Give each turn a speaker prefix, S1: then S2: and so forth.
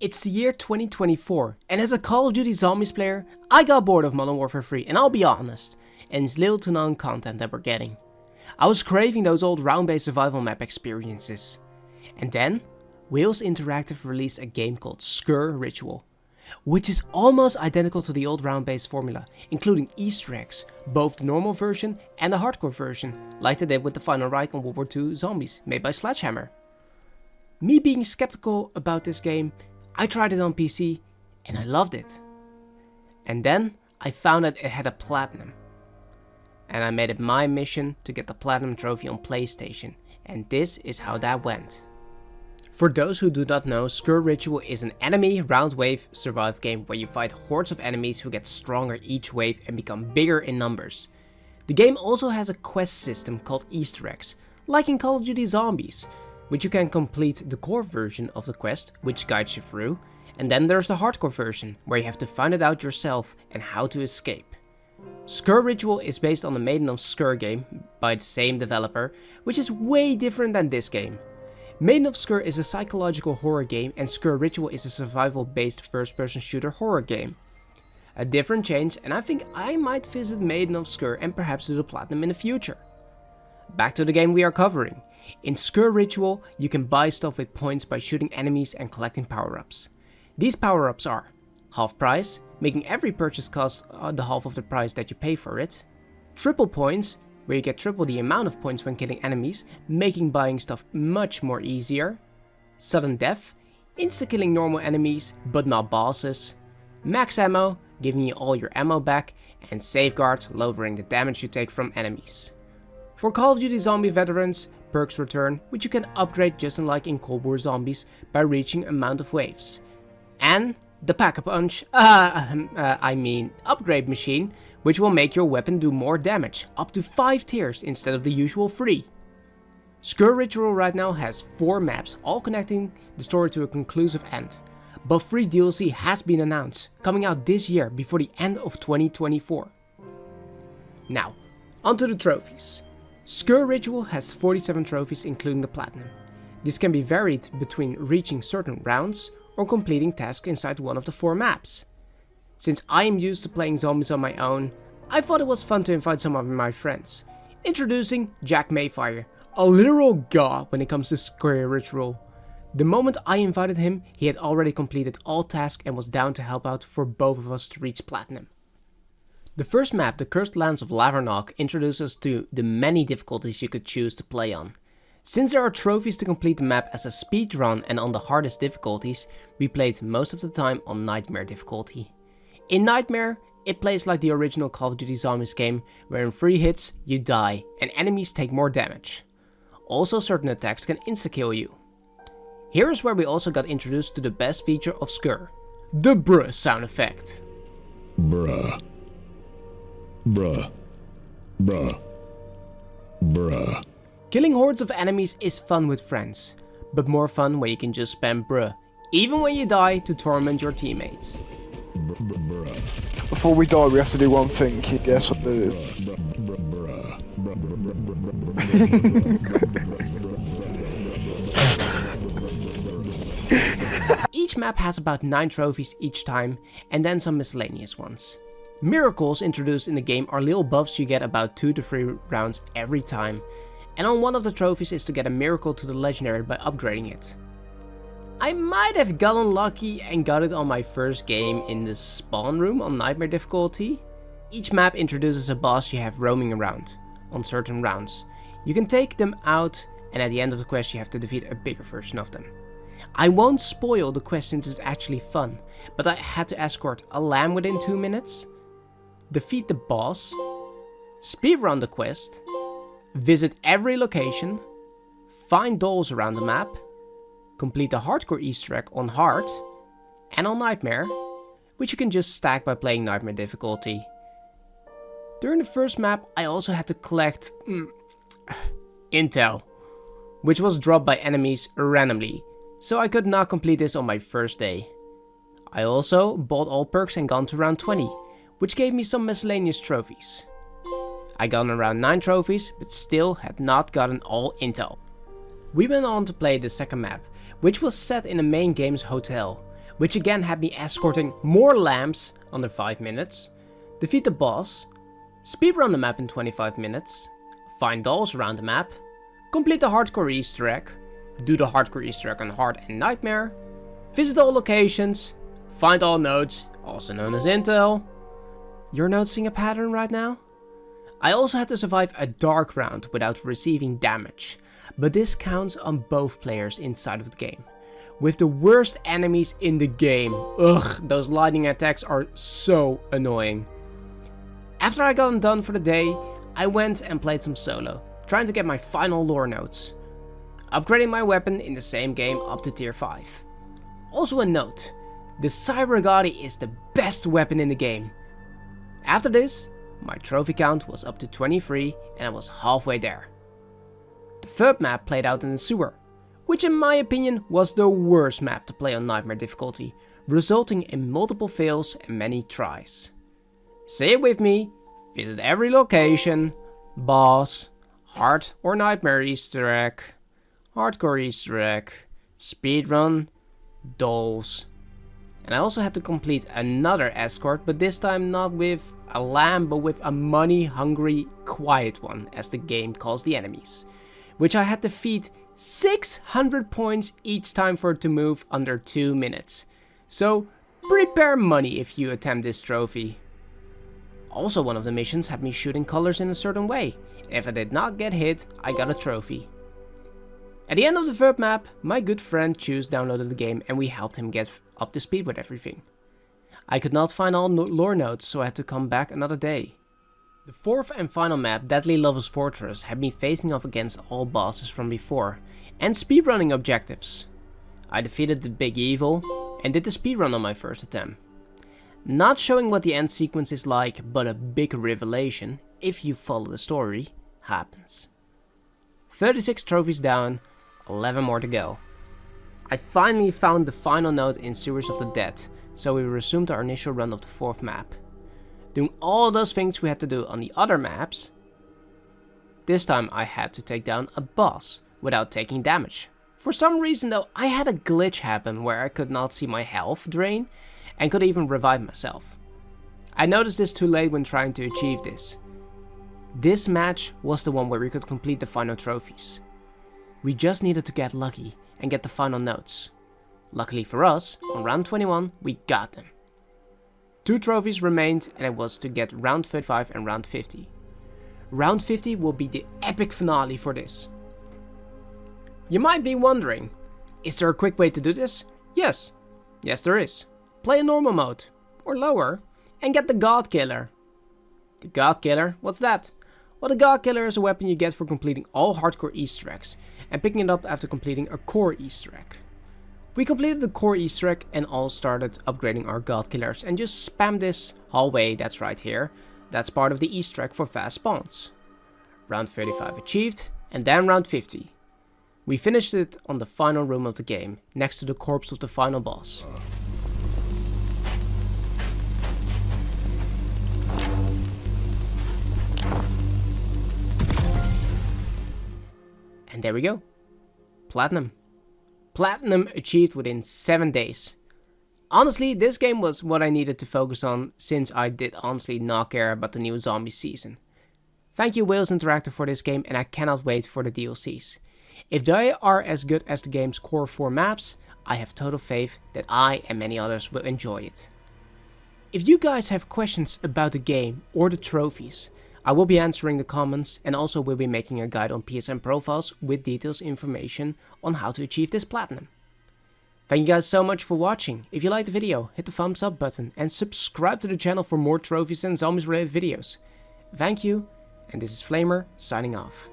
S1: It's the year 2024, and as a Call of Duty Zombies player, I got bored of Modern Warfare 3, and I'll be honest, and it's little to none content that we're getting. I was craving those old round-based survival map experiences. And then, Wales Interactive released a game called Scur Ritual, which is almost identical to the old round-based formula, including Easter eggs, both the normal version and the hardcore version, like they did with the Final Reich on World War II Zombies, made by Sledgehammer. Me being skeptical about this game, I tried it on PC, and I loved it. And then, I found that it had a Platinum. And I made it my mission to get the Platinum trophy on PlayStation, and this is how that went. For those who do not know, Scur Ritual is an enemy round wave survive game where you fight hordes of enemies who get stronger each wave and become bigger in numbers. The game also has a quest system called Easter eggs, like in Call of Duty Zombies, which you can complete the core version of the quest, which guides you through, and then there's the hardcore version, where you have to find it out yourself and how to escape. Scur Ritual is based on the Maiden of Scur game by the same developer, which is way different than this game. Maiden of Scur is a psychological horror game and Scur Ritual is a survival based first person shooter horror game. A different change, and I think I might visit Maiden of Scur and perhaps do the Platinum in the future. Back to the game we are covering. In Scur Ritual, you can buy stuff with points by shooting enemies and collecting power-ups. These power-ups are half price, making every purchase cost the half of the price that you pay for it. Triple points, where you get triple the amount of points when killing enemies, making buying stuff much more easier. Sudden death, insta-killing normal enemies, but not bosses. Max ammo, giving you all your ammo back. And safeguard, lowering the damage you take from enemies. For Call of Duty Zombie veterans, perks return, which you can upgrade just like in Cold War Zombies by reaching amount of waves. And the Pack-a-Punch, upgrade machine, which will make your weapon do more damage, up to 5 tiers instead of the usual 3. Scur Ritual right now has 4 maps, all connecting the story to a conclusive end. But free DLC has been announced, coming out this year before the end of 2024. Now, onto the trophies. Scur Ritual has 47 trophies including the Platinum. This can be varied between reaching certain rounds or completing tasks inside one of the 4 maps. Since I am used to playing zombies on my own, I thought it was fun to invite some of my friends. Introducing Jack Mayfire, a literal god when it comes to Scur Ritual. The moment I invited him, he had already completed all tasks and was down to help out for both of us to reach Platinum. The first map, the Cursed Lands of Lavernok, introduces us to the many difficulties you could choose to play on. Since there are trophies to complete the map as a speedrun and on the hardest difficulties, we played most of the time on Nightmare difficulty. In Nightmare, it plays like the original Call of Duty Zombies game, where in 3 hits you die and enemies take more damage. Also certain attacks can insta-kill you. Here is where we also got introduced to the best feature of Scur, the bruh sound effect.
S2: Bruh. Bruh. Bruh. Bruh.
S1: Killing hordes of enemies is fun with friends, but more fun when you can just spam bruh, even when you die to torment your teammates.
S3: Before we die, we have to do one thing. Can you guess what it is?
S1: Each map has about 9 trophies each time, and then some miscellaneous ones. Miracles introduced in the game are little buffs you get about 2 to 3 rounds every time, and on one of the trophies is to get a miracle to the legendary by upgrading it. I might have gotten lucky and got it on my first game in the spawn room on Nightmare difficulty. Each map introduces a boss you have roaming around, on certain rounds. You can take them out, and at the end of the quest you have to defeat a bigger version of them. I won't spoil the quest since it's actually fun, but I had to escort a lamb within 2 minutes, defeat the boss, speedrun the quest, visit every location, find dolls around the map, complete the hardcore Easter egg on hard and on Nightmare, which you can just stack by playing Nightmare difficulty. During the first map I also had to collect intel, which was dropped by enemies randomly, so I could not complete this on my first day. I also bought all perks and got to round 20, which gave me some miscellaneous trophies. I got around 9 trophies, but still had not gotten all intel. We went on to play the second map, which was set in the main game's hotel, which again had me escorting more lamps under 5 minutes, defeat the boss, speedrun the map in 25 minutes, find dolls around the map, complete the hardcore Easter egg, do the hardcore Easter egg on hard and nightmare, visit all locations, find all nodes, also known as intel. You're noticing a pattern right now? I also had to survive a dark round without receiving damage, but this counts on both players inside of the game. With the worst enemies in the game. Ugh, those lightning attacks are so annoying. After I got done for the day, I went and played some solo, trying to get my final lore notes. Upgrading my weapon in the same game up to tier 5. Also a note, the Cybergati is the best weapon in the game. After this, my trophy count was up to 23 and I was halfway there. The third map played out in the sewer, which in my opinion was the worst map to play on Nightmare difficulty, resulting in multiple fails and many tries. Say it with me, visit every location, boss, hard or Nightmare Easter egg, hardcore Easter egg, speedrun, dolls. And I also had to complete another escort, but this time not with a lamb, but with a money-hungry, quiet one, as the game calls the enemies, which I had to feed 600 points each time for it to move under 2 minutes. So prepare money if you attempt this trophy. Also, one of the missions had me shooting colors in a certain way, and if I did not get hit, I got a trophy. At the end of the third map, my good friend Choose downloaded the game and we helped him get up to speed with everything. I could not find all lore notes, so I had to come back another day. The fourth and final map, Deadly Lover's Fortress, had me facing off against all bosses from before, and speedrunning objectives. I defeated the big evil, and did the speedrun on my first attempt. Not showing what the end sequence is like, but a big revelation, if you follow the story, happens. 36 trophies down, 11 more to go. I finally found the final node in Sewers of the Dead, so we resumed our initial run of the fourth map. Doing all those things we had to do on the other maps, this time I had to take down a boss without taking damage. For some reason though, I had a glitch happen where I could not see my health drain and could even revive myself. I noticed this too late when trying to achieve this. This match was the one where we could complete the final trophies. We just needed to get lucky and get the final notes. Luckily for us, on round 21 we got them. 2 trophies remained and it was to get round 35 and round 50. Round 50 will be the epic finale for this. You might be wondering, is there a quick way to do this? Yes there is. Play a normal mode, or lower, and get the God Killer. The God Killer, what's that? Well, the God Killer is a weapon you get for completing all hardcore Easter eggs, and picking it up after completing a core Easter egg. We completed the core Easter egg and all started upgrading our God Killers, and just spam this hallway that's right here. That's part of the Easter egg for fast spawns. Round 35 achieved, and then round 50. We finished it on the final room of the game, next to the corpse of the final boss. And there we go. Platinum. Platinum achieved within 7 days. Honestly, this game was what I needed to focus on, since I did honestly not care about the new zombie season. Thank you Wales Interactive for this game, and I cannot wait for the DLCs. If they are as good as the game's core 4 maps, I have total faith that I and many others will enjoy it. If you guys have questions about the game or the trophies, I will be answering the comments, and also will be making a guide on PSN profiles with details information on how to achieve this platinum. Thank you guys so much for watching. If you liked the video, hit the thumbs up button and subscribe to the channel for more trophies and zombies related videos. Thank you, and this is Flamer signing off.